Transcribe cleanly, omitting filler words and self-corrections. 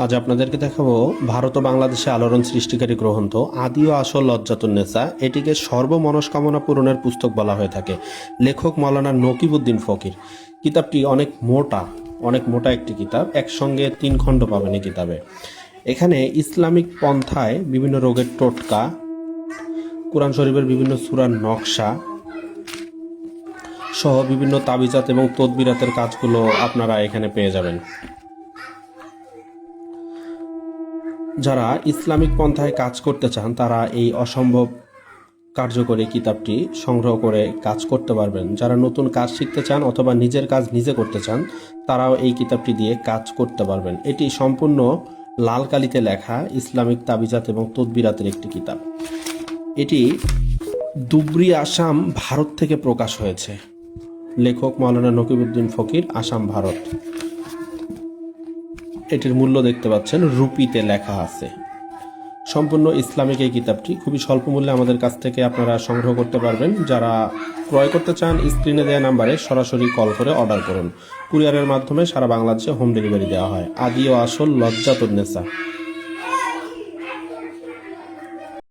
আজ আপনাদেরকে দেখাবো ভারত ও বাংলাদেশে আলোড়ন সৃষ্টিকারী গ্রন্থ আদি ও আসল লজ্জাতুন্নেসা। এটিকে সর্বমনস্কামনা পূরণের পুস্তক বলা হয়ে থাকে। লেখক মাওলানা নকিবউদ্দিন ফকির। কিতাবটি অনেক মোটা একটি কিতাব। একসঙ্গে 3 খণ্ড পাবেন এই কিতাবে। এখানে ইসলামিক পন্থায় বিভিন্ন রোগের টোটকা, কোরআন শরীফের বিভিন্ন সূরার নকশা সহ বিভিন্ন তাবিজাত এবং তদবিরাতের কাজগুলো আপনারা এখানে পেয়ে যাবেন। যারা ইসলামিক পন্থায় কাজ করতে চান তারা এই অসম্ভব কার্যকরী কিতাবটি সংগ্রহ করে কাজ করতে পারবেন। যারা নতুন কাজ শিখতে চান অথবা নিজের কাজ নিজে করতে চান তারাও এই কিতাবটি দিয়ে কাজ করতে পারবেন। এটি সম্পূর্ণ লাল কালিতে লেখা ইসলামিক তাবিজাত এবং তদবিরাতের একটি কিতাব। এটি ধুবড়ী, আসাম, ভারত থেকে প্রকাশ হয়েছে। লেখক মাওলানা নকিবউদ্দিন ফকির, আসাম, ভারত। এটির মূল্য দেখতে পাচ্ছেন, রুপিতে লেখা আছে। সম্পূর্ণ ইসলামিক এই কিতাবটি খুবই স্বল্প মূল্যে আমাদের কাছ থেকে আপনারা সংগ্রহ করতে পারবেন। যারা ক্রয় করতে চান স্ক্রিনে দেওয়া নাম্বারে সরাসরি কল করে অর্ডার করুন। কুরিয়ারের মাধ্যমে সারা বাংলাদেশে হোম ডেলিভারি দেওয়া হয়। আদি ও আসল লজ্জাতুন্নেসা।